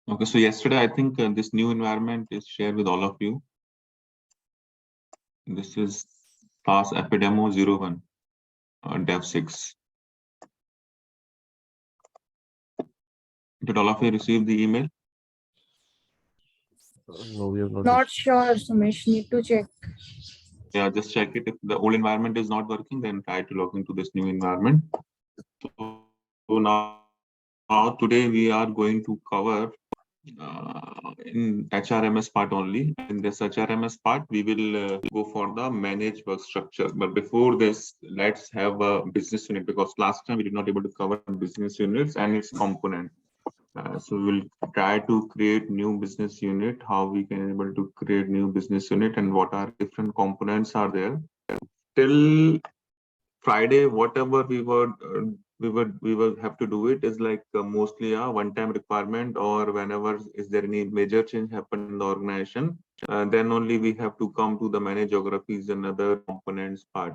Okay, so yesterday I think this new environment is shared with all of you. This is class Epidemo 01, Dev 6. Did all of you receive the email? No, we have Not sure, Sumesh. Need to check. Yeah, just check it. If the old environment is not working, then try to log into this new environment. So now today we are going to cover in HRMS part only. In this HRMS part, we will go for the managed work structure. But before this, let's have a business unit, because last time we did not able to cover business units and its component. So we will try to create new business unit, how we can able to create new business unit and what are different components are there. Till Friday, whatever we will have to do it is like mostly a one-time requirement, or whenever is there any major change happen in the organization, then only we have to come to the managed geographies and other components part.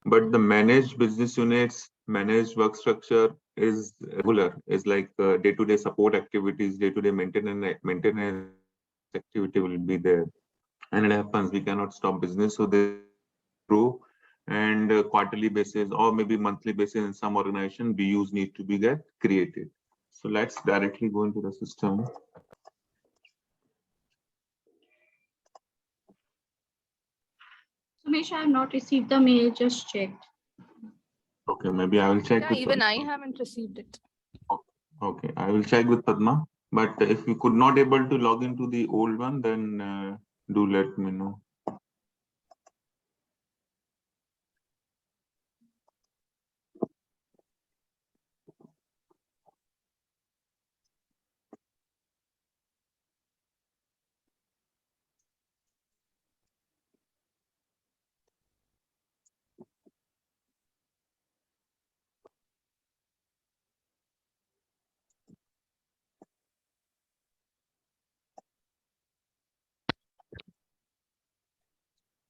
But the managed business units, managed work structure is regular, is like day-to-day support activities, day-to-day maintenance activity will be there. And it happens, we cannot stop business, so they grow. And quarterly basis or maybe monthly basis in some organization, BUs need to be get created. So let's directly go into the system. Sumesh, I have not received the mail, just checked. Okay, maybe I will check. Yeah, even I haven't received it. Okay, I will check with Padma. But if you could not able to log into the old one, then do let me know.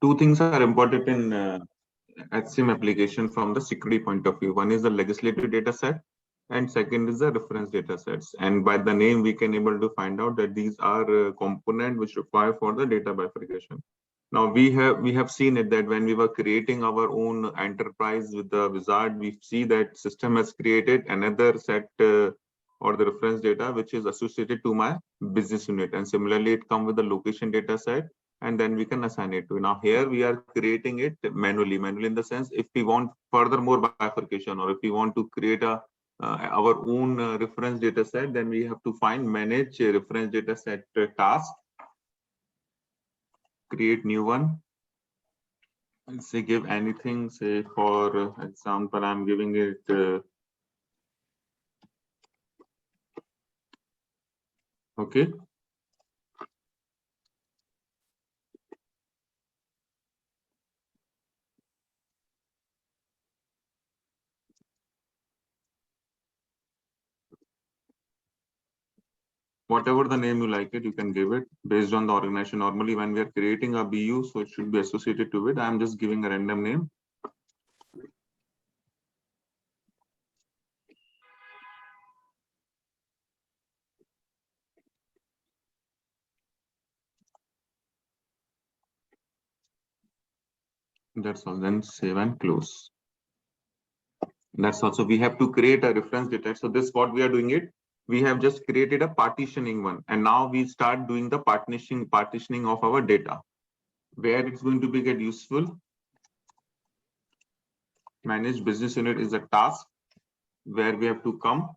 Two things are important in HCM application from the security point of view. One is the legislative data set, and second is the reference data sets. And by the name, we can able to find out that these are component which require for the data bifurcation. Now we have seen it that when we were creating our own enterprise with the wizard, we see that system has created another set or the reference data which is associated to my business unit, and similarly it come with the location data set, and then we can assign it to. Now here we are creating it manually in the sense, if we want further more bifurcation, or if we want to create a our own reference data set, then we have to find manage reference data set task, create new one, and say give anything, say for example I'm giving it okay. Whatever the name you like it, you can give it based on the organization. Normally, when we are creating a BU, so it should be associated to it. I'm just giving a random name. That's all. Then save and close. That's also, we have to create a reference data. So this what we are doing it. We have just created a partitioning one, and now we start doing the partitioning of our data. Where it's going to be get useful. Manage business unit is a task where we have to come.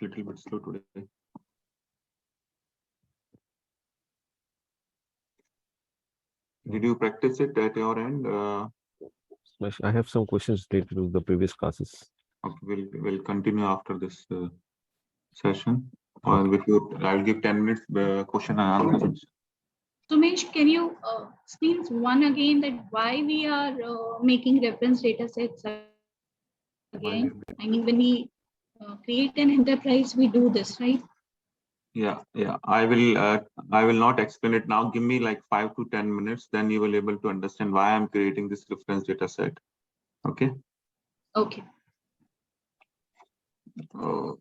Little bit slow today. Did you practice it at your end? I have some questions related to the previous classes. Okay, we'll continue after this session. Okay. Before I'll give 10 minutes question and answer. Sumesh, can you explain one again that why we are making reference data sets again? I mean, when we create an enterprise, we do this, right? Yeah. I will not explain it now. Give me like 5 to 10 minutes, then you will able to understand why I'm creating this reference data set. Okay. Okay. Uh,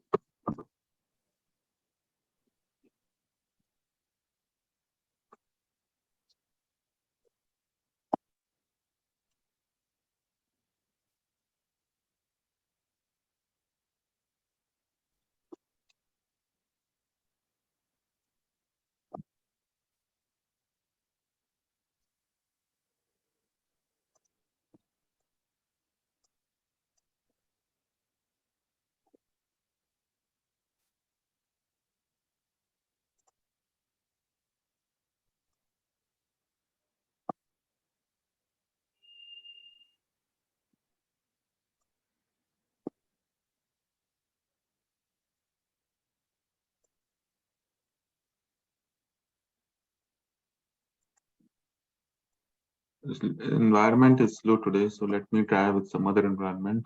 this environment is slow today, so let me try with some other environment.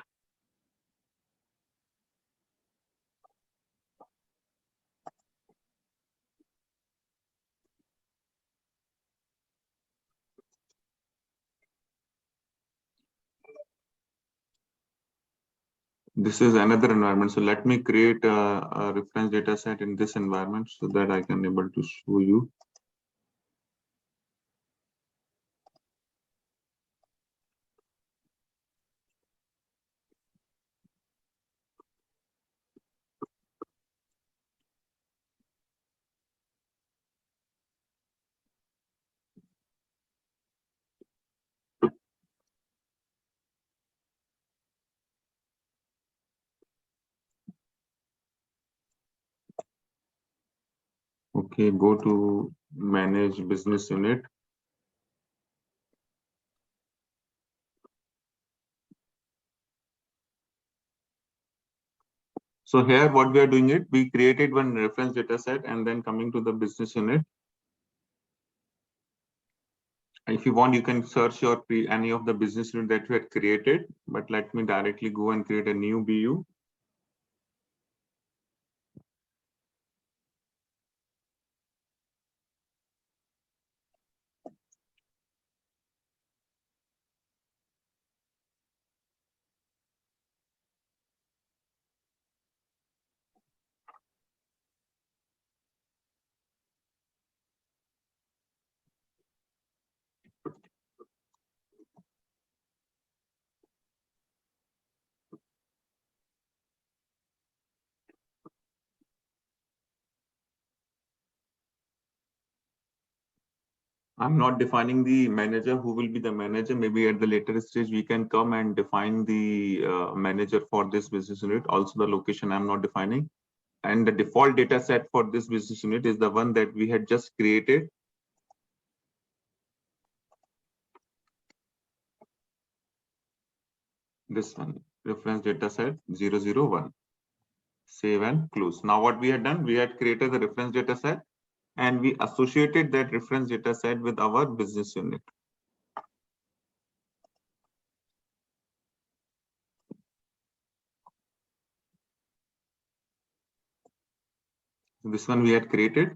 This is another environment, so let me create a reference data set in this environment so that I can able to show you. Okay, go to manage business unit. So here what we are doing it, we created one reference data set and then coming to the business unit. If you want, you can search your any of the business unit that you had created, but let me directly go and create a new BU. I'm not defining the manager, who will be the manager. Maybe at the later stage, we can come and define the manager for this business unit. Also the location I'm not defining. And the default data set for this business unit is the one that we had just created. This one, reference data set 001. Save and close. Now what we had done, we had created the reference data set and we associated that reference data set with our business unit. This one we had created.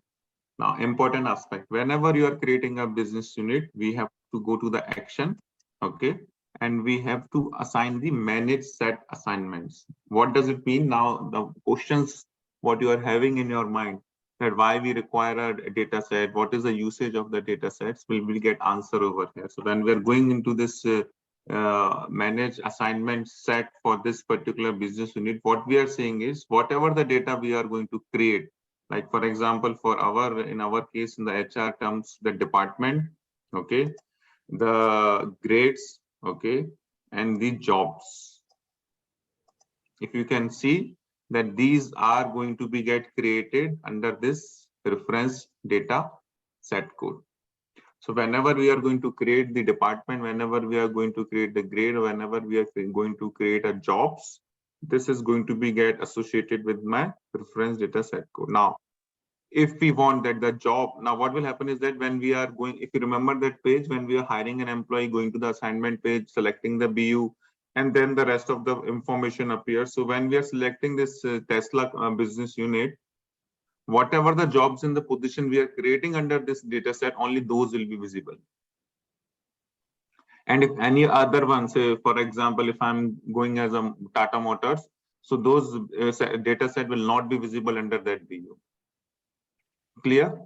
Now, important aspect, whenever you are creating a business unit, we have to go to the action, okay? And we have to assign the manage set assignments. What does it mean? Now, the questions, what you are having in your mind, that why we require a data set, what is the usage of the data sets, will get answer over here. So when we're going into this manage assignment set for this particular business unit, what we are saying is whatever the data we are going to create, like for example, for in our case in the HR terms, the department, okay, the grades, okay, and the jobs. If you can see that these are going to be get created under this reference data set code. So whenever we are going to create the department, whenever we are going to create the grade, whenever we are going to create a jobs, this is going to be get associated with my reference data set code. Now, if we want that the job, now what will happen is that when we are going, if you remember that page, when we are hiring an employee, going to the assignment page, selecting the BU, and then the rest of the information appears. So when we are selecting this Tesla business unit, whatever the jobs in the position we are creating under this data set, only those will be visible. And if any other one, say, for example, if I'm going as a Tata Motors, so those data set will not be visible under that BU. Clear?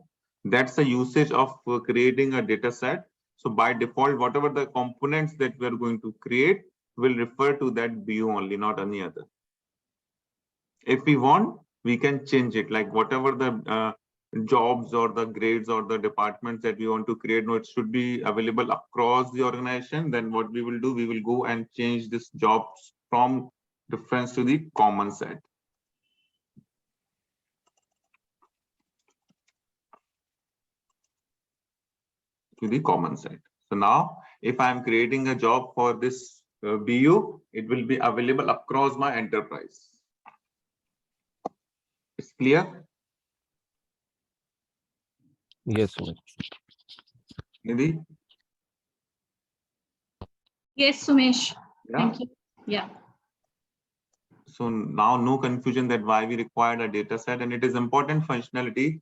That's the usage of creating a data set. So by default, whatever the components that we are going to create will refer to that BU only, not any other. If we want, we can change it, like whatever the jobs or the grades or the departments that we want to create, no, it should be available across the organization. Then what we will do, we will go and change this jobs from reference to the common set. To the common set. So now, if I am creating a job for this BU, it will be available across my enterprise. It's clear? Yes, Sumesh. Nidhi? Yes, Sumesh. Yeah. Thank you. Yeah. So now no confusion that why we required a data set, and it is important functionality.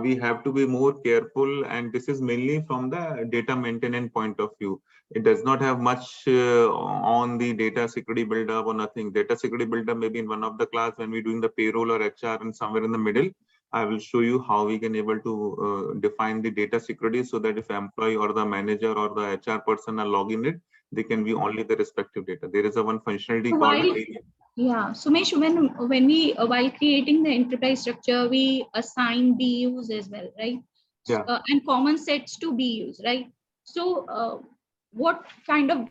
We have to be more careful, and this is mainly from the data maintenance point of view. It does not have much on the data security buildup or nothing. Data security buildup maybe in one of the class when we're doing the payroll or HR, and somewhere in the middle, I will show you how we can able to define the data security so that if employee or the manager or the HR person are logging it, they can view only the respective data. There is a one functionality called Yeah, Sumesh, when we while creating the enterprise structure, we assign BUs as well, right? Yeah. And common sets to BUs, right? So, what kind of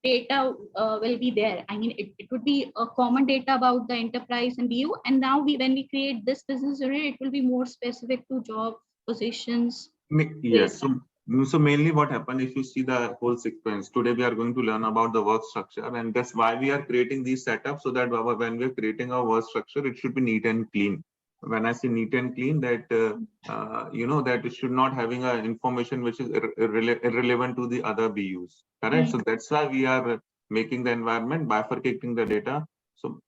data will be there? I mean, it would be a common data about the enterprise and BU, and now when we create this business unit, it will be more specific to job positions. Yes. So mainly what happened, if you see the whole sequence, today we are going to learn about the work structure, and that's why we are creating these setups, so that when we are creating our work structure, it should be neat and clean. When I say neat and clean, that you know that it should not having a information which is irrelevant to the other BUs. Correct. So that's why we are making the environment, bifurcating the data. So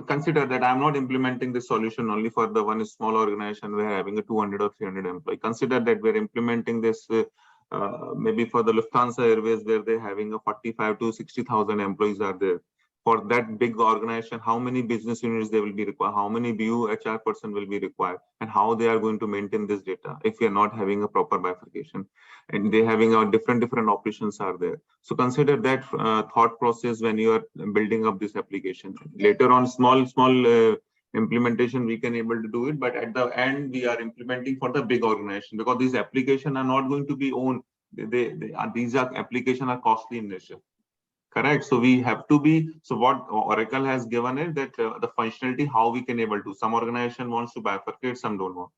consider that I'm not implementing this solution only for the one small organization we're having a 200 or 300 employee. Consider that we're implementing this maybe for the Lufthansa Airways, where they're having a 45 to 60,000 employees are there. For that big organization, how many business units they will be required, how many BU HR person will be required, and how they are going to maintain this data if we are not having a proper bifurcation, and they having a different operations are there. So consider that thought process when you are building up this application. Later on, small implementation we can able to do it, but at the end we are implementing for the big organization, because these applications are not going to be owned. These are applications are costly in nature. Correct. So we have to be, so what Oracle has given it that the functionality, how we can able to, some organization wants to bifurcate, some don't want.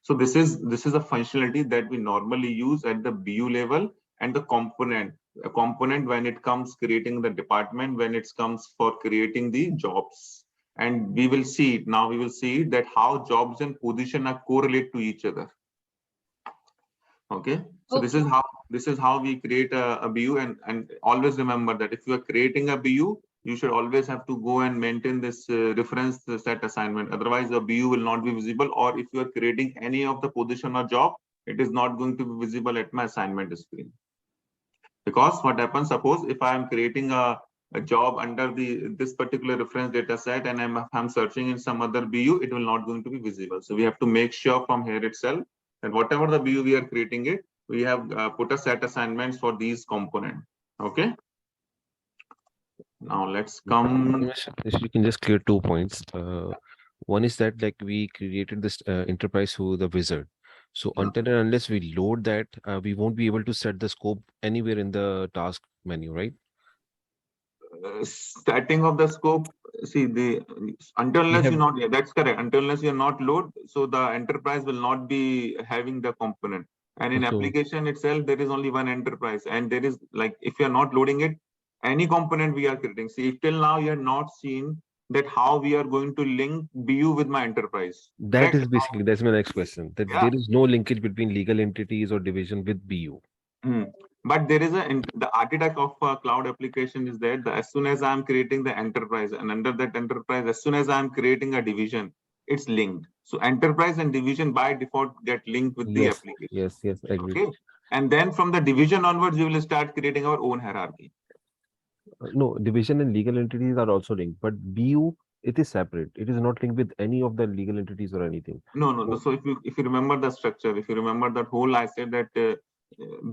So this is a functionality that we normally use at the BU level, and the a component when it comes creating the department, when it comes for creating the jobs. And we will see it now, we will see that how jobs and position are correlate to each other. Okay. So this is how we create a BU, and always remember that if you are creating a BU, you should always have to go and maintain this reference set assignment. Otherwise, the BU will not be visible. Or if you are creating any of the position or job, it is not going to be visible at my assignment screen. Because what happens, suppose if I am creating a job under this particular reference data set, and I'm searching in some other BU, it will not going to be visible. So we have to make sure from here itself that whatever the BU we are creating it, we have put a set assignments for these components. Okay. Now let's come. If you can just clear 2 points. One is that like we created this enterprise through the wizard. So until and unless we load that, we won't be able to set the scope anywhere in the task menu, right? Setting of the scope, see until unless you're not, that's correct. Until unless you're not load, so the enterprise will not be having the component. And in So- application itself, there is only one enterprise, and there is like, if you're not loading it, any component we are creating. See, if till now you have not seen that how we are going to link BU with my enterprise. That Correct? is basically, that's my next question. That Yeah. there is no linkage between legal entities or division with BU. Hmm. But there is the architect of a cloud application is that as soon as I'm creating the enterprise, and under that enterprise, as soon as I'm creating a division, it's linked. So enterprise and division by default get linked with the Yes, application. yes, agreed. Okay. And then from the division onwards, we will start creating our own hierarchy. No, division and legal entities are also linked, but BU, it is separate. It is not linked with any of the legal entities or anything. No. So if you remember the structure, if you remember that whole, I said that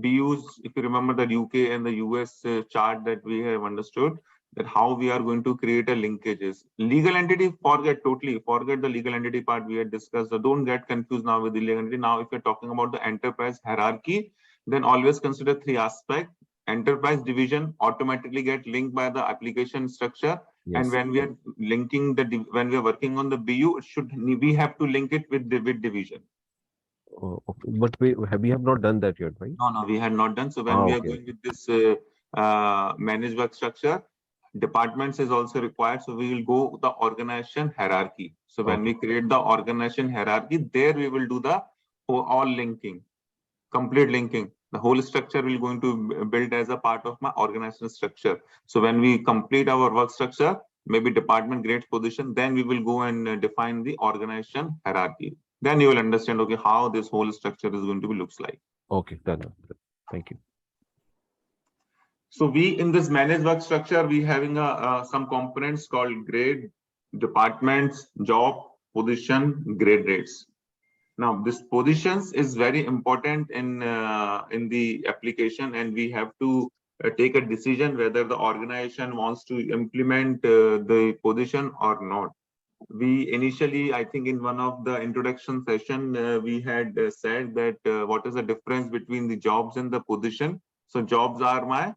BUs, if you remember the UK and the US chart that we have understood, that how we are going to create a linkages. Legal entity, totally forget the legal entity part we had discussed. So don't get confused now with the legal entity. Now, if you're talking about the enterprise hierarchy, then always consider three aspects. Enterprise division automatically get linked by the application structure. And Yes. when we are linking when we are working on the BU, we have to link it with division. Oh, okay. But we have not done that yet, right? No, we had not done. So when we are Okay. going with this managed work structure, departments is also required. So we will go the organization hierarchy. So when we create the organization hierarchy, there we will do the all linking, complete linking. The whole structure will going to build as a part of my organizational structure. So when we complete our work structure, maybe department grades position, then we will go and define the organization hierarchy. Then you will understand, okay, how this whole structure is going to be looks like. Okay, done. Thank you. So we, in this managed work structure, we having some components called grade, departments, job, position, grade rates. Now, this positions is very important in the application, and we have to take a decision whether the organization wants to implement the position or not. We initially, I think, in one of the introduction session, we had said that what is the difference between the jobs and the position. So jobs are my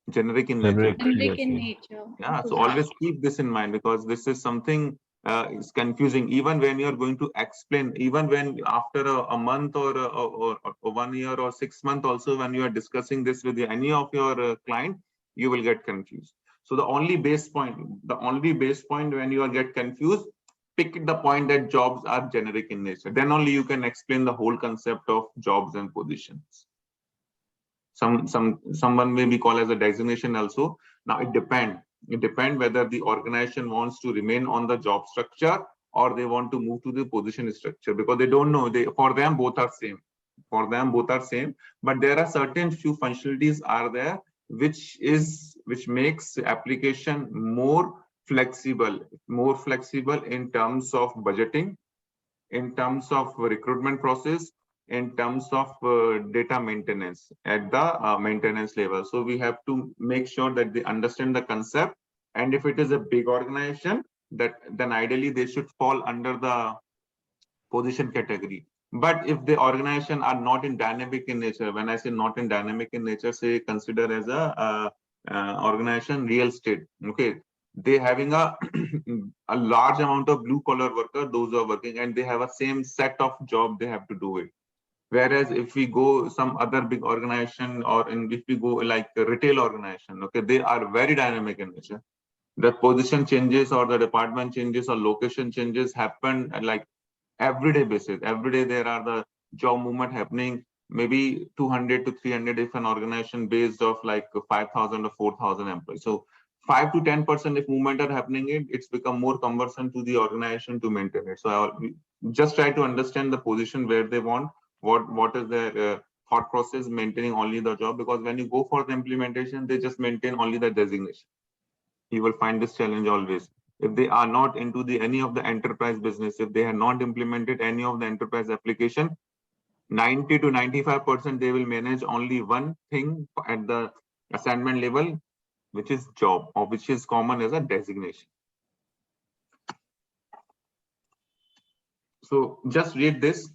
generic in nature. Generic in nature. Yeah, so always keep this in mind, because this is something is confusing. Even when you're going to explain, even when after a month or 1 year or 6 months, also when you are discussing this with any of your client, you will get confused. So the only base point when you are get confused, pick the point that jobs are generic in nature. Then only you can explain the whole concept of jobs and positions. Someone may be called as a designation also. Now it depends whether the organization wants to remain on the job structure or they want to move to the position structure, because they don't know. For them both are same. But there are certain few functionalities are there which makes application more flexible in terms of budgeting, in terms of recruitment process, in terms of data maintenance at the maintenance level. So we have to make sure that they understand the concept. And if it is a big organization, then ideally they should fall under the position category. But if the organization are not in dynamic in nature, when I say not in dynamic in nature, say consider as a organization real estate. Okay, they having a a large amount of blue collar worker, those who are working, and they have a same set of job they have to do it. Whereas if we go some other big organization, or if we go like a retail organization, okay, they are very dynamic in nature. The position changes or the department changes or location changes happen like everyday basis. Every day there are the job movement happening, maybe 200 to 300 if an organization based of like 5,000 or 4,000 employees. So 5 to 10% if movement are happening, it's become more cumbersome to the organization to maintain it. So just try to understand the position where they want, what is their thought process maintaining only the job, because when you go for the implementation, they just maintain only the designation. You will find this challenge always. If they are not into any of the enterprise business, if they have not implemented any of the enterprise application, 90 to 95% they will manage only one thing at the assignment level, which is job, or which is common as a designation. So just read this.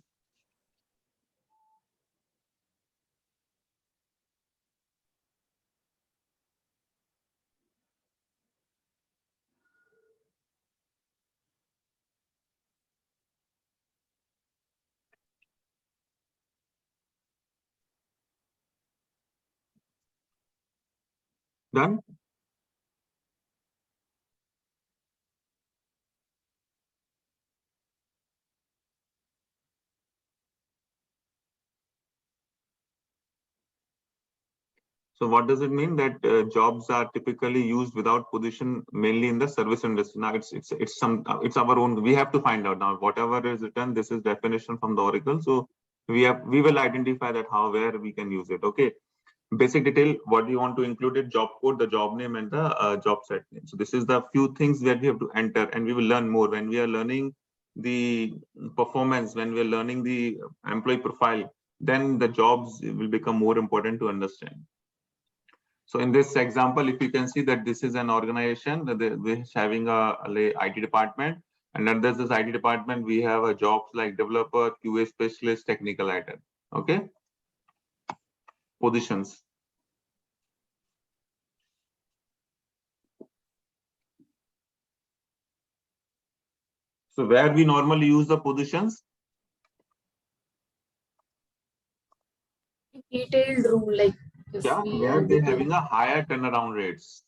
Done? So what does it mean? That jobs are typically used without position, mainly in the service industry. Now it's our own. We have to find out now. Whatever is written, this is definition from the Oracle. So we will identify that how where we can use it. Okay. Basic detail. What do you want to include? It job code, the job name, and the job set name. So this is the few things that we have to enter, and we will learn more when we are learning the performance. When we are learning the employee profile, then the jobs will become more important to understand. So in this example, if you can see that this is an organization that is having a IT department, and under this IT department, we have a jobs like developer, QA specialist, technical writer. Okay, positions. So where we normally use the positions? Detailed rule, like if Yeah, we where are they're looking. having a higher turnaround rates,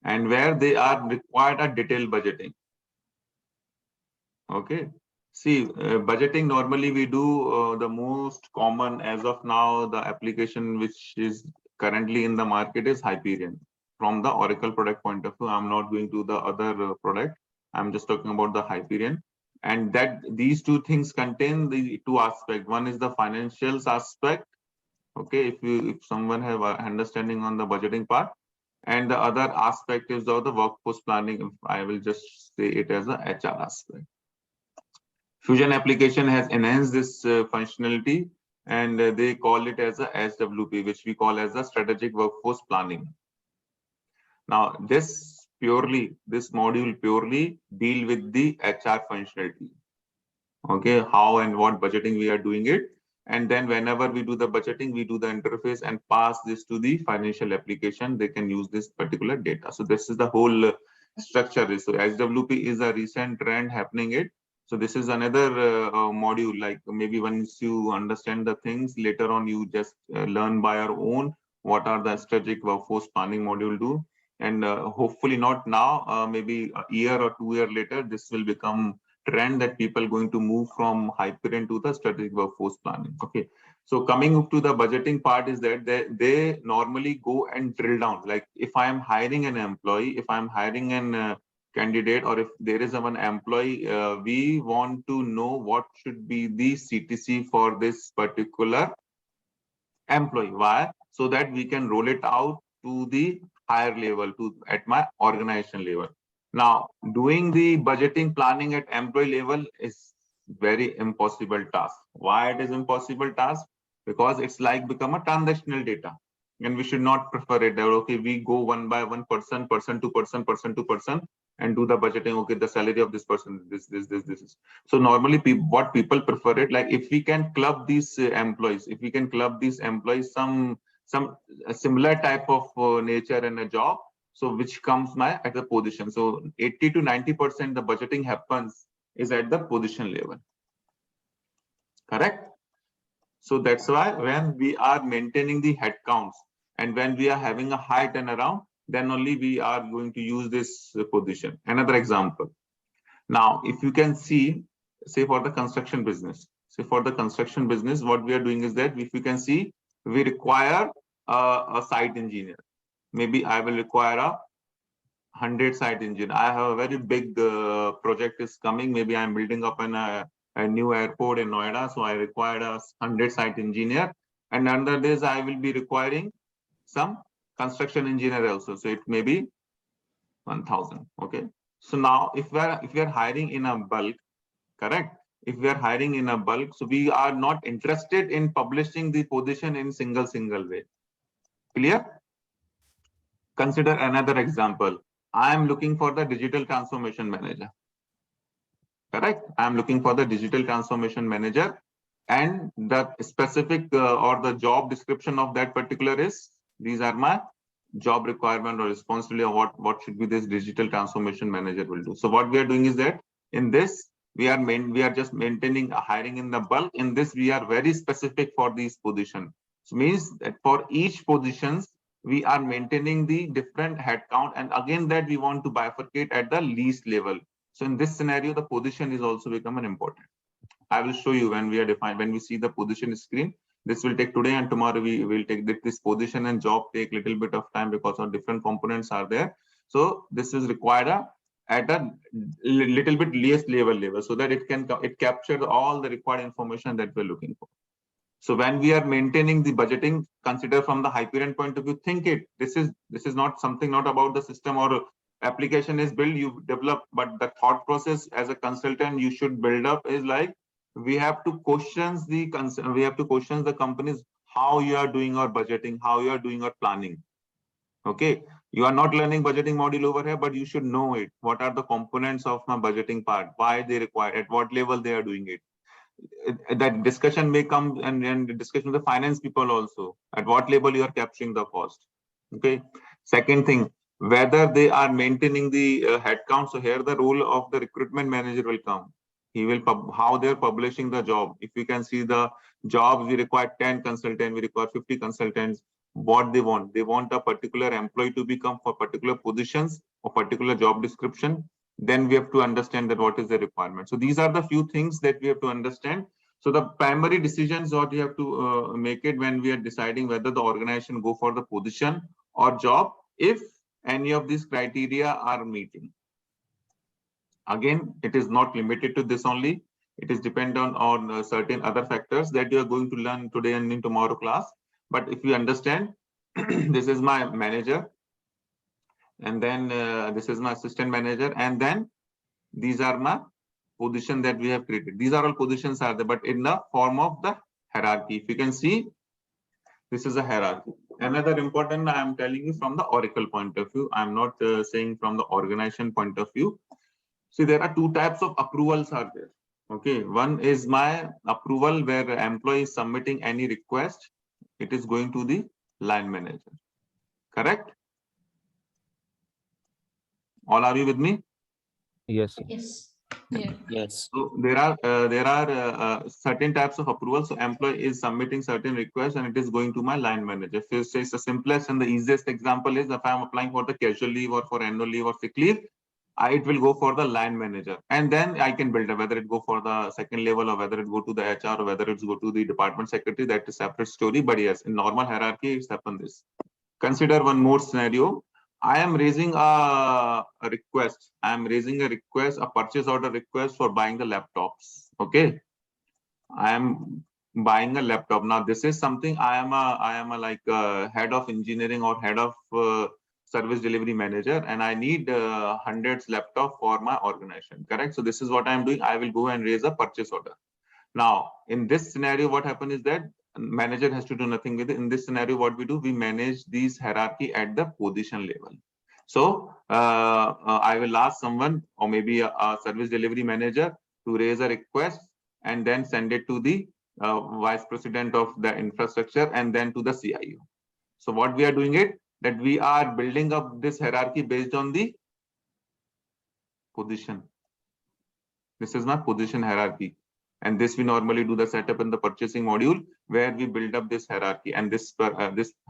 and where they are required a detailed budgeting. Okay. See, budgeting normally we do the most common as of now, the application which is currently in the market is Hyperion. From the Oracle product point of view, I'm not going to the other product. I'm just talking about the Hyperion. And that these two things contain the two aspects. One is the financials aspect. Okay, if someone have a understanding on the budgeting part, and the other aspect is of the workforce planning. I will just say it as a HR aspect. Fusion application has enhanced this functionality, and they call it as a SWP, which we call as a strategic workforce planning. Now, this module purely deal with the HR functionality. Okay, how and what budgeting we are doing it. And then whenever we do the budgeting, we do the interface and pass this to the financial application. They can use this particular data. So this is the whole structure. So SWP is a recent trend happening it. So this is another module, like maybe once you understand the things, later on you just learn by your own what are the strategic workforce planning module do. And hopefully not now, maybe a year or 2 years later, this will become trend that people going to move from Hyperion to the strategic workforce planning. Okay, so coming up to the budgeting part is that they normally go and drill down. Like if I am hiring an employee, if I'm hiring an candidate, or if there is one employee, we want to know what should be the CTC for this particular employee. Why? So that we can roll it out to the higher level, to at my organization level. Now, doing the budgeting planning at employee level is very impossible task. Why it is impossible task? Because it's like become a transactional data, and we should not prefer it. That okay, we go one by one, person to person, and do the budgeting. Okay, the salary of this person, this is. So normally, what people prefer it, like if we can club these employees, if we can club these employees some a similar type of nature and a job, so which comes my at the position. So 80 to 90% the budgeting happens is at the position level. Correct? So that's why when we are maintaining the headcounts and when we are having a high turnaround, then only we are going to use this position. Another example. Now, if you can see, say for the construction business, what we are doing is that if you can see, we require a site engineer. Maybe I will require a 100 site engineer. I have a very big project is coming. Maybe I'm building up a new airport in Noida. So I require a 100 site engineer. And under this, I will be requiring some construction engineer also. So it may be 1,000. Okay. So now if we are hiring in a bulk, correct? If we are hiring in a bulk, so we are not interested in publishing the position in single way. Clear? Consider another example. I am looking for the digital transformation manager. Correct? I am looking for the digital transformation manager, and the specific or the job description of that particular is, these are my job requirement or responsibility of what should be this digital transformation manager will do. So what we are doing is that in this we are just maintaining a hiring in the bulk. In this we are very specific for these position. So means that for each positions, we are maintaining the different headcount. And again, that we want to bifurcate at the least level. So in this scenario, the position is also become an important. I will show you when we are defined, when we see the position screen. This will take today and tomorrow we will take this position and job take little bit of time because of different components are there. So this is required at a little bit least level so that it captures all the required information that we're looking for. So when we are maintaining the budgeting, consider from the Hyperion point of view, think it. This is not something not about the system or application is built, you develop, but the thought process as a consultant you should build up is like we have to question the companies how you are doing your budgeting, how you are doing your planning. Okay, you are not learning budgeting module over here, but you should know it. What are the components of my budgeting part? Why they require? At what level they are doing it? That discussion may come and discussion with the finance people also. At what level you are capturing the cost? Okay. Second thing, whether they are maintaining the headcount. So here the role of the recruitment manager will come. He will how they're publishing the job. If we can see the jobs, we require 10 consultants, we require 50 consultants. What they want a particular employee to become for particular positions or particular job description. Then we have to understand that what is the requirement. So these are the few things that we have to understand. So the primary decisions what we have to make it when we are deciding whether the organization go for the position or job, if any of these criteria are meeting. Again, it is not limited to this only. It is dependent on certain other factors that you are going to learn today and in tomorrow class. But if you understand, this is my manager, and then this is my assistant manager, and then these are my position that we have created. These are all positions are there, but in the form of the hierarchy. If you can see, this is a hierarchy. Another important, I am telling you from the Oracle point of view. I'm not saying from the organization point of view. See, there are two types of approvals are there. Okay, one is my approval where employee is submitting any request. It is going to the line manager. Correct? All are you with me? Yes. Yes. Yes. So there are certain types of approvals. So employee is submitting certain requests and it is going to my line manager. So it's the simplest and the easiest example is if I'm applying for the casual leave or for annual leave or sick leave, it will go for the line manager, and then I can build up whether it go for the second level or whether it go to the HR or whether it's go to the department secretary. That is separate story. But yes, in normal hierarchy, it's happened this. Consider one more scenario. I am raising a request. I am raising a request, a purchase order request for buying the laptops. Okay. I am buying a laptop. Now, this is something I am a like head of engineering or head of service delivery manager, and I need hundreds laptop for my organization. Correct. So this is what I am doing. I will go and raise a purchase order. Now, in this scenario, what happened is that manager has to do nothing with it. In this scenario, what we do, we manage these hierarchy at the position level. So I will ask someone or maybe a service delivery manager to raise a request and then send it to the vice president of the infrastructure and then to the CIO. So what we are doing it, that we are building up this hierarchy based on the position. This is my position hierarchy. And this we normally do the setup in the purchasing module where we build up this hierarchy, and this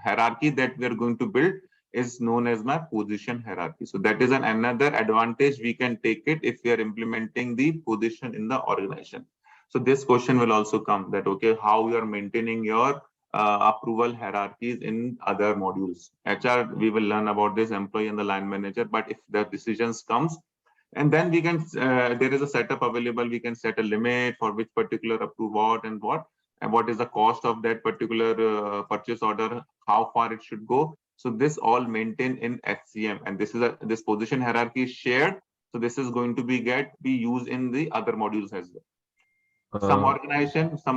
hierarchy that we are going to build is known as my position hierarchy. So that is another advantage we can take it if we are implementing the position in the organization. So this question will also come that, okay, how you are maintaining your approval hierarchies in other modules. HR, we will learn about this employee and the line manager, but if the decisions comes, and then we can, there is a setup available. We can set a limit for which particular approve what and what is the cost of that particular purchase order, how far it should go. So this all maintained in HCM, and this position hierarchy is shared. So this is going to be used in the other modules as well. Some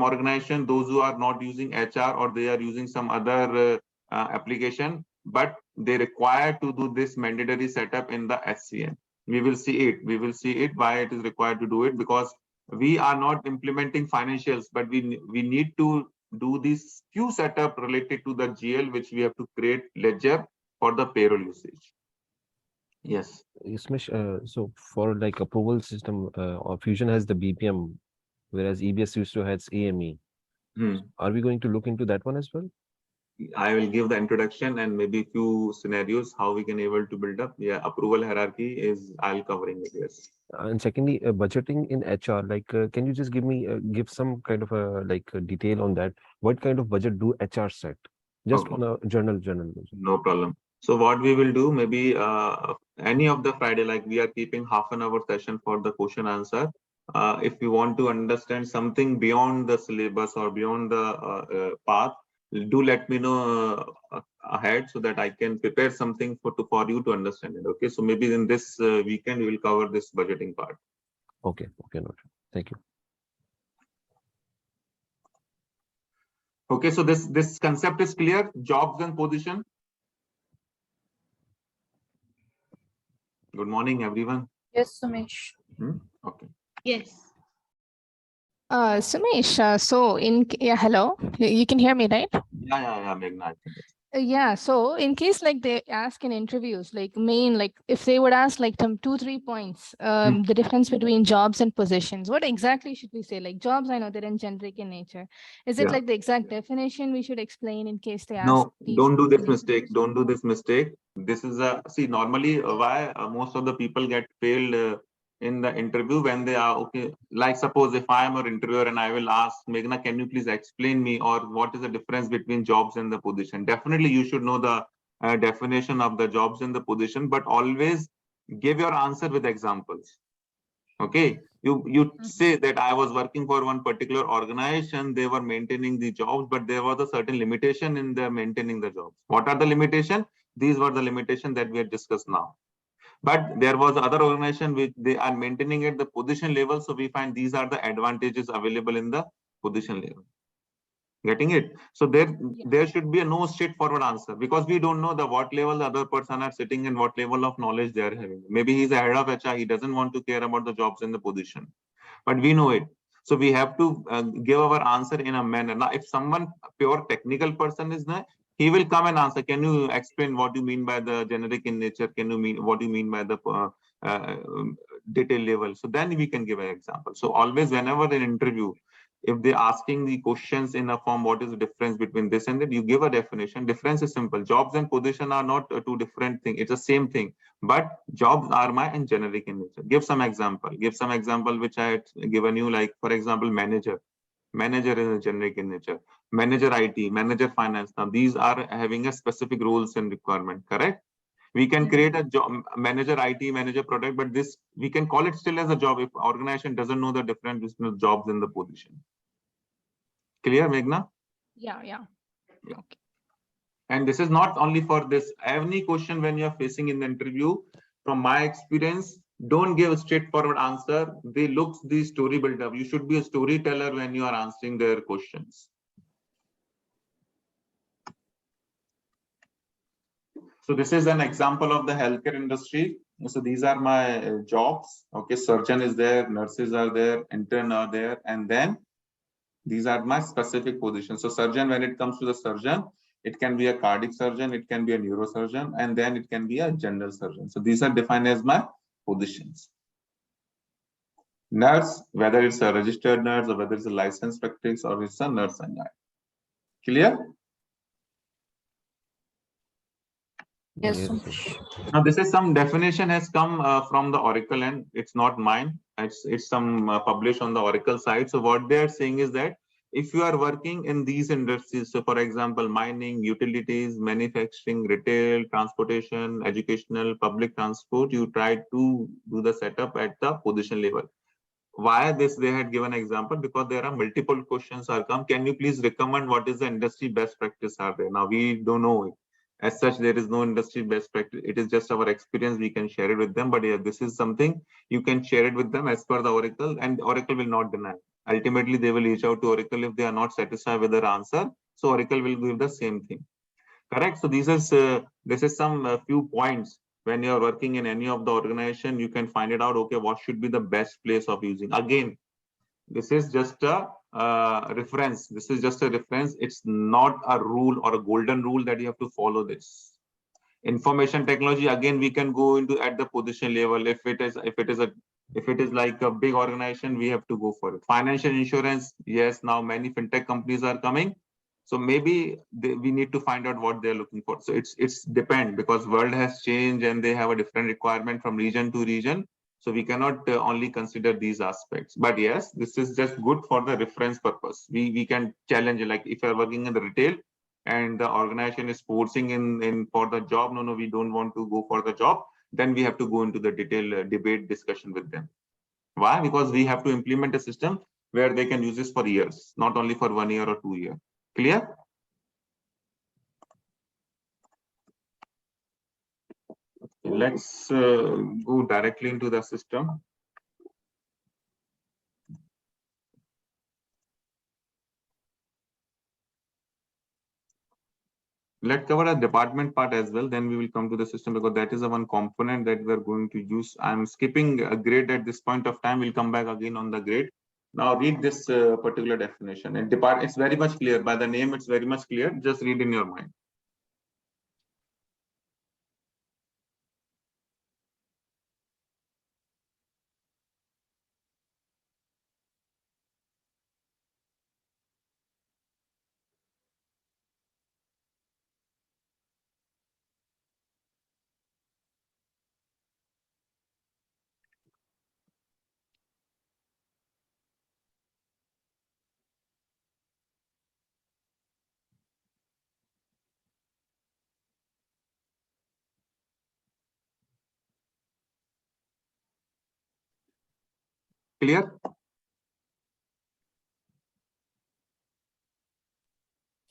organization, those who are not using HR or they are using some other application, but they require to do this mandatory setup in the HCM. We will see it why it is required to do it, because we are not implementing financials, but we need to do this few setup related to the GL, which we have to create ledger for the payroll usage. Yes. Smish, so for like approval system, or Fusion has the BPM, whereas EBS used to have AME. Are we going to look into that one as well? I will give the introduction and maybe few scenarios how we can able to build up. Yeah, approval hierarchy is I'll covering it. Yes. And secondly, budgeting in HR, like, can you just give some kind of a detail on that? What kind of budget do HR set? Just Okay. on a general budget. No problem. So what we will do, maybe any of the Friday, like we are keeping half an hour session for the question answer. If you want to understand something beyond the syllabus or beyond the path, do let me know ahead so that I can prepare something for you to understand it. Okay, so maybe in this weekend we will cover this budgeting part. Okay, noted. Thank you. Okay, so this concept is clear. Jobs and position. Good morning, everyone. Yes, Sumesh. Okay. Yes. Sumesh, hello, you can hear me, right? Yeah, Meghna, I think. Yeah, so in case like they ask in interviews, if they would ask like 2-3 points, the difference between jobs and positions, what exactly should we say? Like jobs, I know they're in generic in nature. Is it Yeah. like the exact definition we should explain in case they ask? No, these don't do this in mistake. interviews? Don't do this mistake. This is normally why most of the people get failed in the interview when they are okay. Like suppose if I am an interviewer and I will ask Meghna, can you please explain me or what is the difference between jobs and the position? Definitely you should know the definition of the jobs and the position, but always give your answer with examples. Okay, you say that I was working for one particular organization, they were maintaining the jobs, but there was a certain limitation in the maintaining the jobs. What are the limitation? These were the limitation that we have discussed now. But there was other organization which they are maintaining at the position level. So we find these are the advantages available in the position level. Getting it? So there should be a no straightforward answer because we don't know the what level the other person are sitting and what level of knowledge they are having. Maybe he's a head of HR, he doesn't want to care about the jobs and the position, but we know it. So we have to give our answer in a manner. Now, if someone pure technical person is there, he will come and answer. Can you explain what you mean by the generic in nature? Can you mean what you mean by the detail level? So then we can give an example. So always, whenever an interview, if they're asking the questions in a form, what is the difference between this and that, you give a definition. Difference is simple. Jobs and position are not two different things. It's the same thing, but jobs are my and generic in nature. Give some example. Give some example which I had given you, like for example, manager. Manager is a generic in nature. Manager IT, manager finance. Now these are having a specific rules and requirement. Correct? We can create a job manager IT, manager product, but this we can call it still as a job if organization doesn't know the difference between jobs and the position. Clear, Meghna? Yeah. Okay. And this is not only for this. Any question when you're facing in the interview, from my experience, don't give a straightforward answer. They look the story build up. You should be a storyteller when you are answering their questions. So this is an example of the healthcare industry. So these are my jobs. Okay, surgeon is there, nurses are there, intern are there, and then these are my specific positions. So surgeon, when it comes to the surgeon, it can be a cardiac surgeon, it can be a neurosurgeon, and then it can be a general surgeon. So these are defined as my positions. Nurse, whether it's a registered nurse or whether it's a licensed practice or it's a nurse and guide. Clear? Yes, Now this is some definition has come from the Oracle and it's not mine. It's some published on the Oracle side. So what they are saying is that if you are working in these industries, so for example, mining, utilities, manufacturing, retail, transportation, educational, public transport, you try to do the setup at the position level. Why this they had given example? Because there are multiple questions are come. Can you please recommend what is the industry best practice are there? Now we don't know it. As such, there is no industry best practice. It is just our experience. We can share it with them. But yeah, this is something you can share it with them as per the Oracle, and Oracle will not deny. Ultimately, they will reach out to Oracle if they are not satisfied with their answer. So Oracle will give the same thing. Correct. So this is some few points. When you are working in any of the organization, you can find it out. Okay, what should be the best place of using? Again, this is just a reference. This is just a reference. It's not a rule or a golden rule that you have to follow this. Information technology, again, we can go into at the position level. If it is like a big organization, we have to go for it. Financial insurance, yes, now many fintech companies are coming. So maybe we need to find out what they're looking for. So it's depend, because world has changed and they have a different requirement from region to region. So we cannot only consider these aspects. But yes, this is just good for the reference purpose. We can challenge, like if you're working in the retail and the organization is forcing in for the job, no, we don't want to go for the job, then we have to go into the detailed debate discussion with them. Why? Because we have to implement a system where they can use this for years, not only for 1 year or 2 years. Clear? Let's go directly into the system. Let's cover a department part as well. Then we will come to the system, because that is the one component that we're going to use. I'm skipping a grade at this point of time. We'll come back again on the grade. Now read this particular definition. And it's very much clear. By the name, it's very much clear. Just read in your mind. Clear?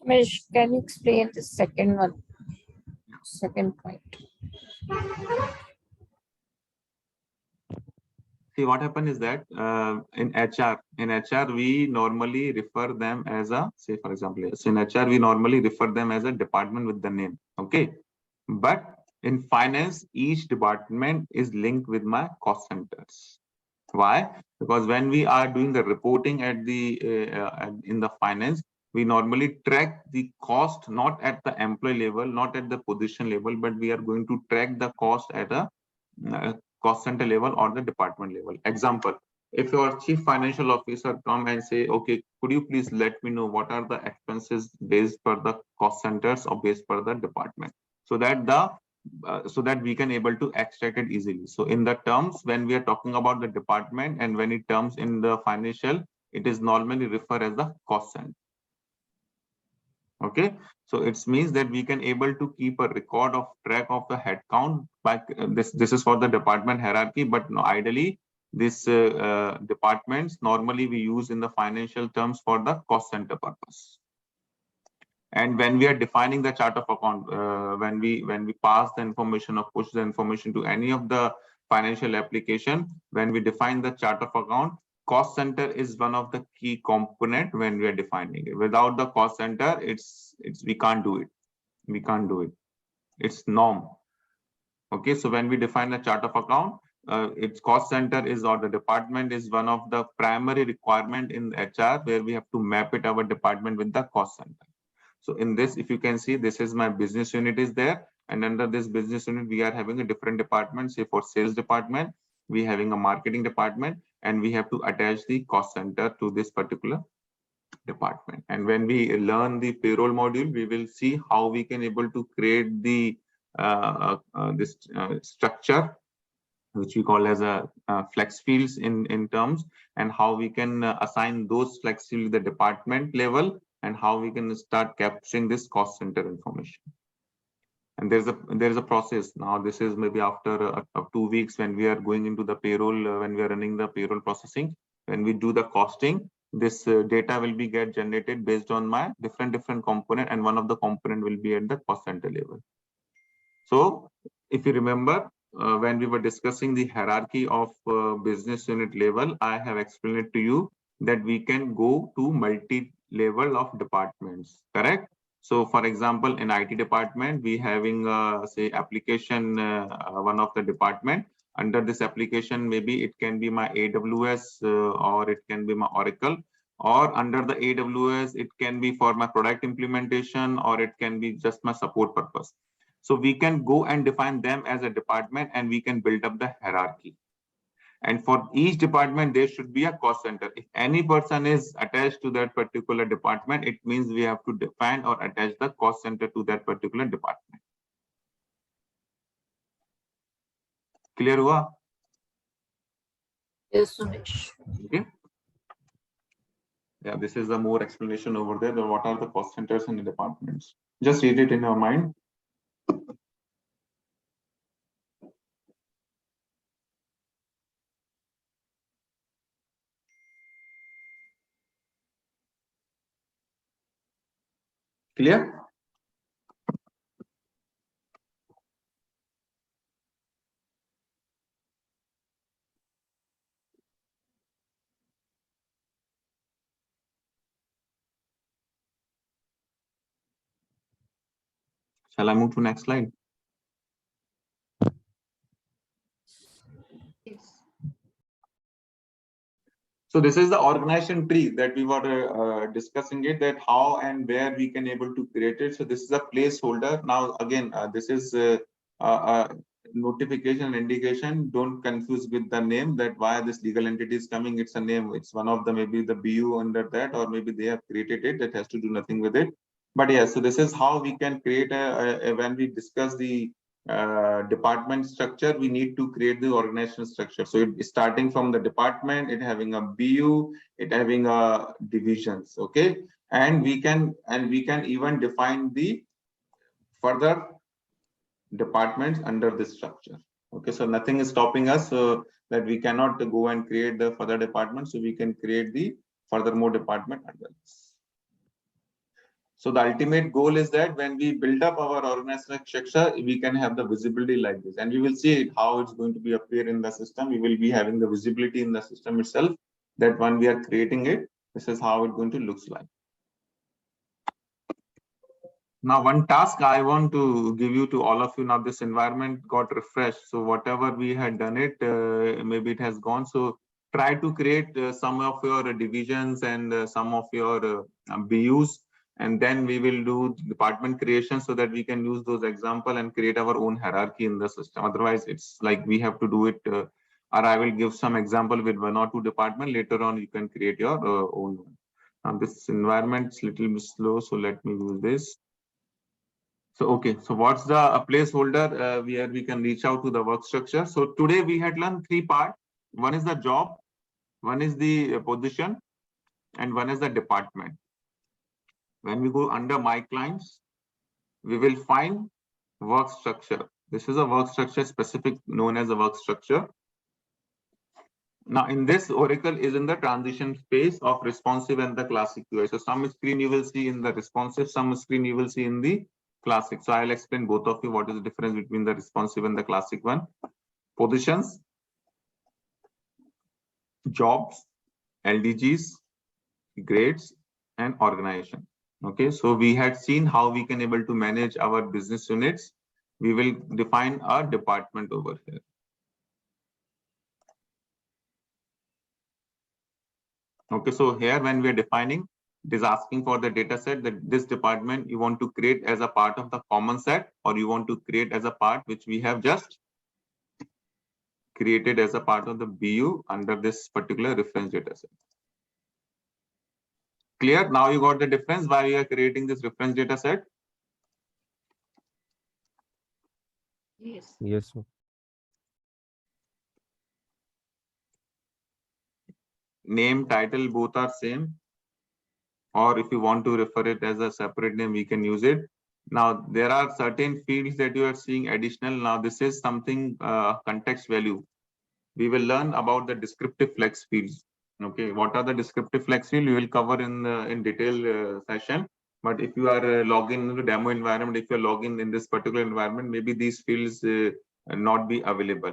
Ramesh, can you explain the second one? Second point. See, what happened is that in HR, we normally refer them as a, say for example, so in HR, we normally refer them as a department with the name. Okay. But in finance, each department is linked with my cost centers. Why? Because when we are doing the reporting at the in the finance, we normally track the cost not at the employee level, not at the position level, but we are going to track the cost at a cost center level or the department level. Example, if your chief financial officer come and say, okay, could you please let me know what are the expenses based per the cost centers or based per the department, so that the so that we can able to extract it easily. So in the terms, when we are talking about the department and when it comes in the financial, it is normally referred as the cost center. Okay, so it means that we can able to keep a record of track of the headcount by this is for the department hierarchy, but no, ideally this departments normally we use in the financial terms for the cost center purpose. And when we are defining the chart of account, when we pass the information or push the information to any of the financial application, when we define the chart of account, cost center is one of the key component when we are defining it. Without the cost center, we can't do it. We can't do it. It's norm. Okay, so when we define the chart of account, its cost center is, or the department is one of the primary requirement in HR, where we have to map it our department with the cost center. So in this, if you can see, this is my business unit is there. And under this business unit, we are having a different department. Say for sales department, we having a marketing department, and we have to attach the cost center to this particular department. And when we learn the payroll module, we will see how we can able to create the this structure, which we call as a flex fields in terms, and how we can assign those flex fields the department level, and how we can start capturing this cost center information. And there's a process. Now this is maybe after 2 weeks when we are going into the payroll, when we are running the payroll processing, when we do the costing, this data will be get generated based on my different component, and one of the component will be at the cost center level. So if you remember, when we were discussing the hierarchy of business unit level, I have explained it to you that we can go to multi-level of departments, correct? So for example, in IT department, we having say application, one of the department. Under this application, maybe it can be my AWS or it can be my Oracle, or under the AWS, it can be for my product implementation, or it can be just my support purpose. So we can go and define them as a department, and we can build up the hierarchy. And for each department, there should be a cost center. If any person is attached to that particular department, it means we have to define or attach the cost center to that particular department. Clear hua? Yes, Umesh. Okay. Yeah, this is the more explanation over there. What are the cost centers in the departments? Just read it in your mind. Clear? Shall I move to next slide? Yes. So this is the organization tree that we were discussing it, that how and where we can able to create it. So this is a placeholder. Now again, this is notification indication. Don't confuse with the name, that why this legal entity is coming. It's a name. It's one of the, maybe the BU under that, or maybe they have created it. That has to do nothing with it. But yeah, so this is how we can create when we discuss the department structure, we need to create the organizational structure. So it's starting from the department, it having a BU, it having a divisions, okay, and we can even define the further departments under this structure. Okay, so nothing is stopping us that we cannot go and create the further department. So we can create the furthermore department under this. So the ultimate goal is that when we build up our organizational structure, we can have the visibility like this, and we will see it, how it's going to be appear in the system. We will be having the visibility in the system itself, that when we are creating it, this is how it's going to look like. Now, one task I want to give you to all of you. Now, this environment got refreshed. So whatever we had done it, maybe it has gone. So try to create some of your divisions and some of your BUs. And then we will do department creation so that we can use those example and create our own hierarchy in the system. Otherwise, it's like we have to do it, or I will give some example with 1 or 2 department. Later on, you can create your own one. Now, this environment is little bit slow, so let me use this. So, okay, so what's the placeholder where we can reach out to the work structure? So today we had learned 3 parts. One is the job, one is the position, and one is the department. When we go under my clients, we will find work structure. This is a work structure specific, known as a work structure. Now in this, Oracle is in the transition phase of responsive and the classic UI. So some screen you will see in the responsive, some screen you will see in the classic. So I'll explain both of you what is the difference between the responsive and the classic one. Positions, jobs, LDGs, grades, and organization. Okay, so we had seen how we can able to manage our business units. We will define our department over here. Okay, so here when we are defining, it is asking for the data set that this department you want to create as a part of the common set, or you want to create as a part which we have just created as a part of the BU under this particular reference data set. Clear? Now you got the difference why we are creating this reference data set. Yes. Yes, sir. Name, title, both are same. Or if you want to refer it as a separate name, we can use it. Now, there are certain fields that you are seeing additional. Now, this is something context value. We will learn about the descriptive flex fields. Okay, what are the descriptive flex fields? We will cover in detail session. But if you are logging into demo environment, if you're logging in this particular environment, maybe these fields not be available.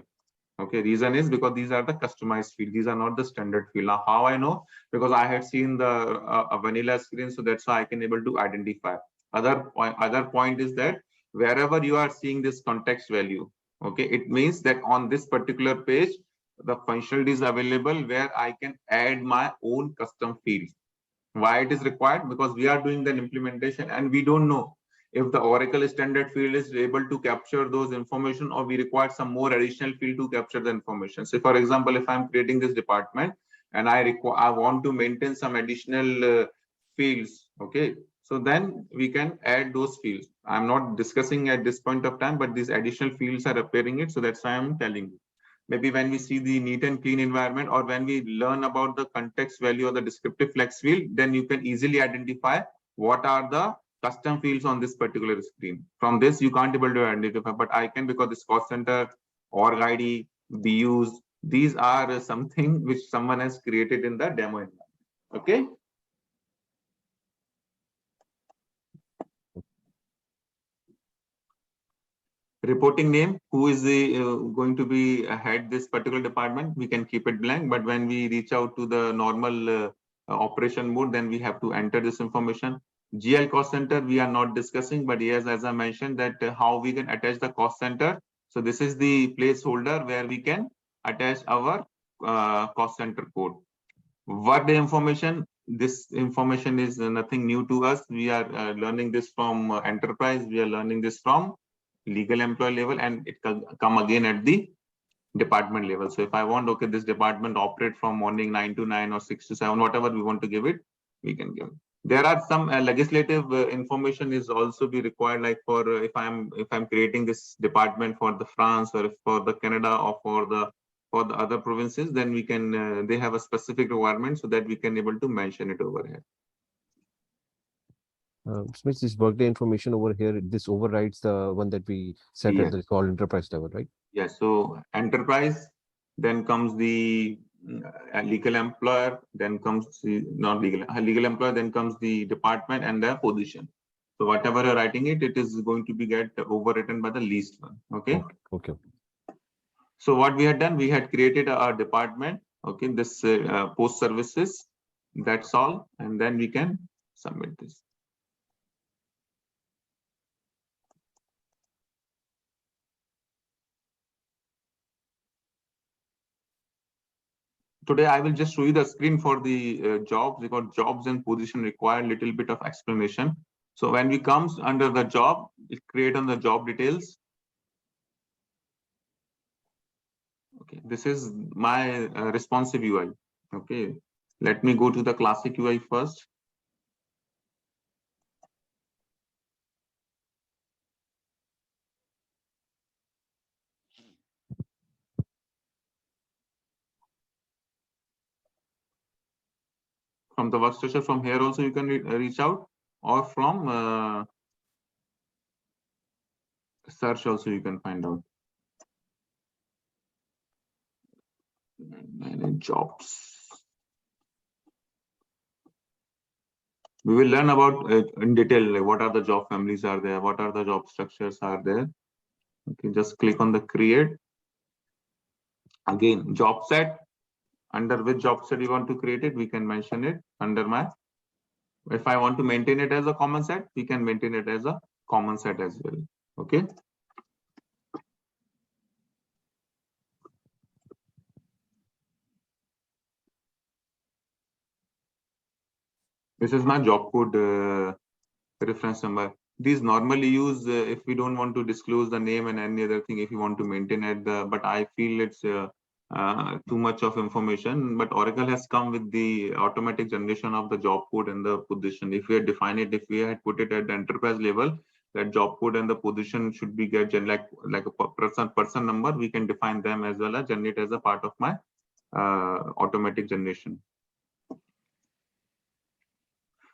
Okay, reason is because these are the customized field. These are not the standard field. Now, how I know? Because I had seen the vanilla screen, so that's why I can able to identify. Other point is that wherever you are seeing this context value, okay, it means that on this particular page, the functionality is available where I can add my own custom fields. Why it is required? Because we are doing the implementation and we don't know if the Oracle standard field is able to capture those information, or we require some more additional field to capture the information. So for example, if I'm creating this department and I want to maintain some additional fields, okay, so then we can add those fields. I'm not discussing at this point of time, but these additional fields are appearing it. So that's why I'm telling you. Maybe when we see the neat and clean environment, or when we learn about the context value or the descriptive flex field, then you can easily identify what are the custom fields on this particular screen. From this, you can't able to identify, but I can, because this cost center, org ID, BUs, these are something which someone has created in the demo environment. Okay. Reporting name, who is the going to be head this particular department, we can keep it blank, but when we reach out to the normal operation mode, then we have to enter this information. GL cost center we are not discussing, but yes, as I mentioned, that how we can attach the cost center. So this is the placeholder where we can attach our cost center code. Workday information, this information is nothing new to us. We are learning this from enterprise, we are learning this from legal employee level, and it can come again at the department level. So if I want, okay, this department operate from morning 9 to 9 or 6 to 7, whatever we want to give it, we can give it. There are some legislative information is also be required, like for if I'm creating this department for the France, or if for the Canada, or for the other provinces, then we can they have a specific requirement, so that we can able to mention it over here. Smith, this workday information over here, this overrides the one that we set at the call enterprise level, right? Yes. So enterprise, then comes the legal employer, then comes the not legal employer, then comes the department and the position. So whatever you're writing it, it is going to be get overwritten by the least one. Okay. Okay. So what we had done, we had created a department. Okay, this post services. That's all, and then we can submit this. Today, I will just show you the screen for the jobs, because jobs and position require a little bit of explanation. So when we comes under the job, it create on the job details. Okay, this is my responsive UI. Okay, let me go to the classic UI first. From the workstation, from here also you can reach out, or from search also you can find out. Manage jobs. We will learn about in detail, like what are the job families are there, what are the job structures are there. Okay, just click on the create. Again, job set. Under which job set you want to create it, we can mention it under my. If I want to maintain it as a common set, we can maintain it as a common set as well. Okay. This is my job code reference number. These normally use if we don't want to disclose the name and any other thing, if you want to maintain it, but I feel it's too much of information. But Oracle has come with the automatic generation of the job code and the position. If we had defined it, if we had put it at the enterprise level, that job code and the position should be get like a person number. We can define them as well as generate as a part of my automatic generation.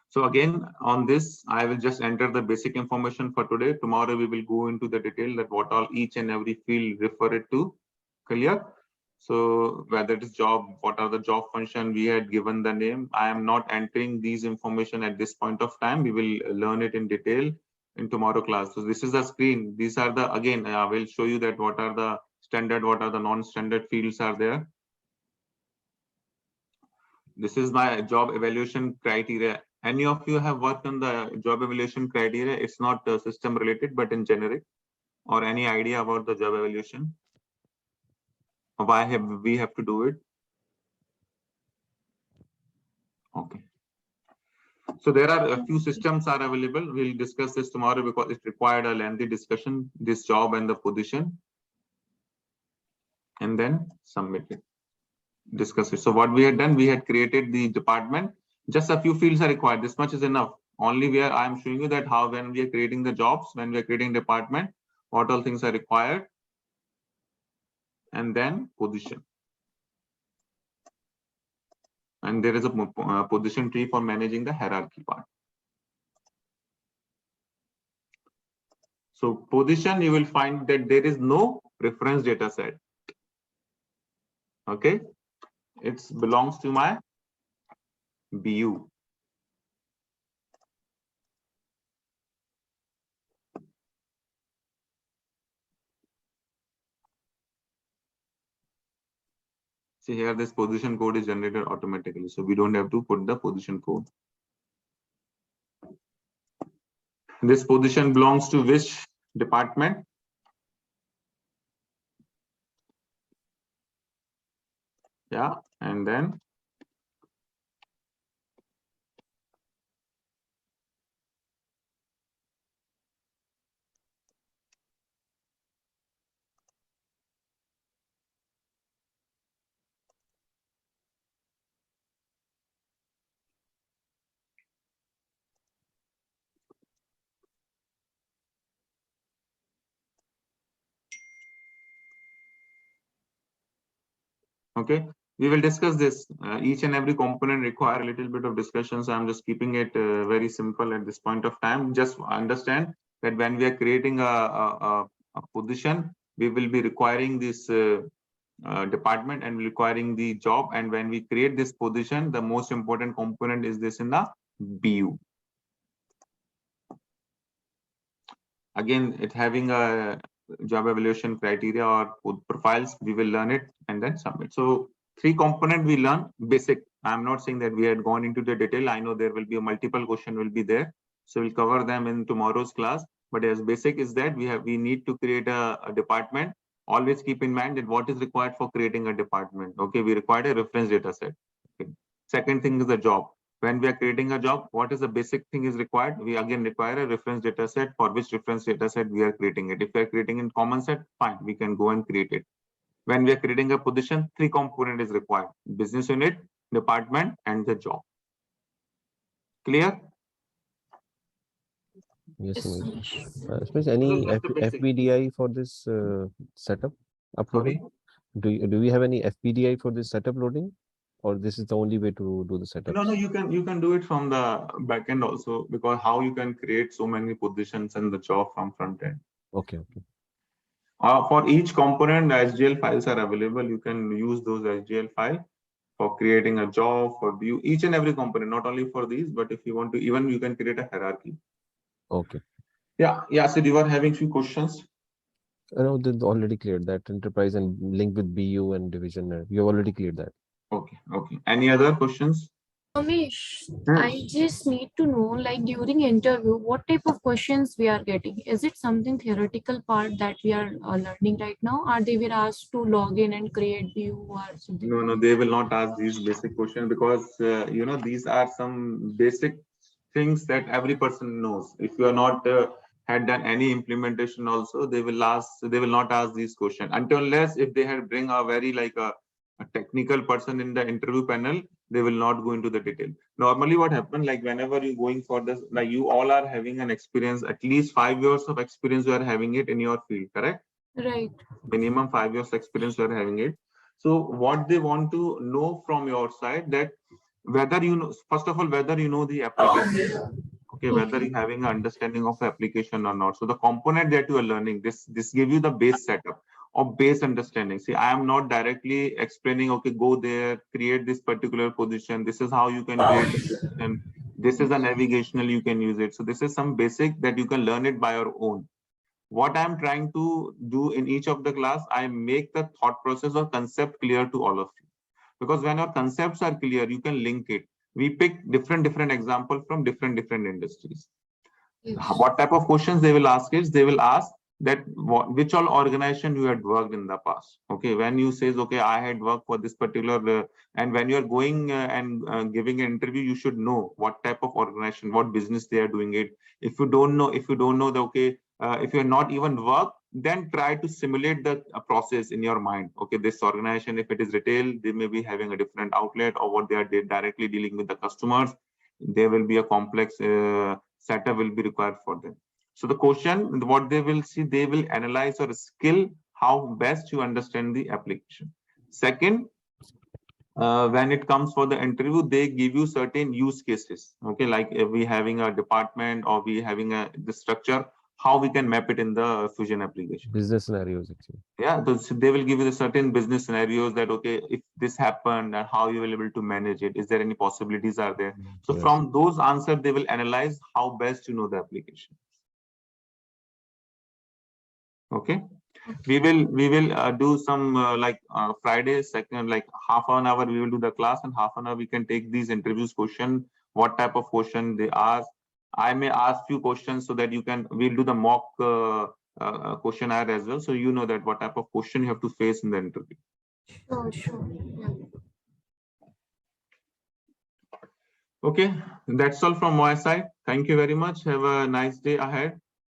So again, on this, I will just enter the basic information for today. Tomorrow, we will go into the detail that what all each and every field refer it to. Clear? So whether it is job, what are the job function, we had given the name. I am not entering these information at this point of time. We will learn it in detail in tomorrow class. So this is the screen. These are the, again, I will show you that what are the standard, what are the non-standard fields are there. This is my job evaluation criteria. Any of you have worked on the job evaluation criteria? It's not system related, but in generic, or any idea about the job evaluation? Why have we have to do it? Okay. So there are a few systems are available. We'll discuss this tomorrow because it required a lengthy discussion, this job and the position, and then submit it, discuss it. So what we had done, we had created the department. Just a few fields are required. This much is enough. Only where I am showing you that how when we are creating the jobs, when we are creating department, what all things are required, and then position. And there is a position tree for managing the hierarchy part. So position, you will find that there is no reference data set. Okay, it belongs to my BU. See here, this position code is generated automatically, so we don't have to put the position code. This position belongs to which department? Yeah, and then okay, we will discuss this. Each and every component require a little bit of discussion, so I'm just keeping it very simple at this point of time. Just understand that when we are creating a position, we will be requiring this department and requiring the job. And when we create this position, the most important component is this in the BU. Again, it having a job evaluation criteria or profiles, we will learn it and then submit. So 3 component we learn basic. I'm not saying that we had gone into the detail. I know there will be a multiple question will be there. So we'll cover them in tomorrow's class. But as basic is that we need to create a department. Always keep in mind that what is required for creating a department. Okay, we require a reference data set. Okay. Second thing is the job. When we are creating a job, what is the basic thing is required? We again require a reference data set. For which reference data set we are creating it. If we are creating in common set, fine, we can go and create it. When we are creating a position, 3 component is required: business unit, department, and the job. Clear? Yes, Yes, Umesh. Suppose any Just the basic. FPDI for this setup uploading? Sorry? Do we have any FPDI for this setup loading, or this is the only way to do the setup? No, you can do it from the backend also, because how you can create so many positions in the job from front end. Okay. For each component, the SGL files are available. You can use those SGL file for creating a job, for view each and every component, not only for these, but if you want to, even you can create a hierarchy. Okay. Yeah. So you are having few questions. No, they already cleared that enterprise and link with BU and division. You have already cleared that. Okay. Any other questions? Ramesh, I just need to know, like during interview, what type of questions we are getting? Is it something theoretical part that we are learning right now, or they were asked to log in and create view or something? No, they will not ask these basic questions, because these are some basic things that every person knows. If you are not had done any implementation also, they will not ask these questions unless if they had bring a very like a technical person in the interview panel, they will not go into the detail. Normally what happens, like whenever you're going for this, like you all are having an experience, at least 5 years of experience you are having it in your field, correct? Right. Minimum 5 years experience you are having it. So what they want to know from your side, that whether you know, first of all, whether you know the application. Okay, whether you're having an understanding of the application or not. So the component that you are learning, this give you the base setup or base understanding. See, I am not directly explaining, okay, go there, create this particular position. This is how you can create the position. This is a navigational, you can use it. So this is some basic that you can learn it by your own. What I'm trying to do in each of the class, I make the thought process or concept clear to all of you. Because when our concepts are clear, you can link it. We pick different examples from different industries. Yes. What type of questions they will ask is, they will ask that which all organization you had worked in the past. Okay, when you says, okay, I had worked for this particular, and when you're going and giving an interview, you should know what type of organization, what business they are doing it. If you don't know the, okay, if you're not even worked, then try to simulate the process in your mind. Okay, this organization, if it is retail, they may be having a different outlet, or what they are directly dealing with the customers. There will be a complex setup will be required for them. So the question, what they will see, they will analyze your skill, how best you understand the application. Second, when it comes for the interview, they give you certain use cases. Okay, like if we having a department or we having the structure, how we can map it in the Fusion application. Business scenarios, actually. Yeah, so they will give you the certain business scenarios that, okay, if this happened, and how you will able to manage it. Is there any possibilities are there? So Yes. from those answers, they will analyze how best you know the application. Okay, we will do some like Friday second, like half an hour we will do the class, and half an hour we can take these interviews question, what type of question they ask. I may ask few questions so that you can, we'll do the mock questionnaire as well, so you know that what type of question you have to face in the interview. Sure. Yeah. Okay, that's all from my side. Thank you very much. Have a nice day ahead.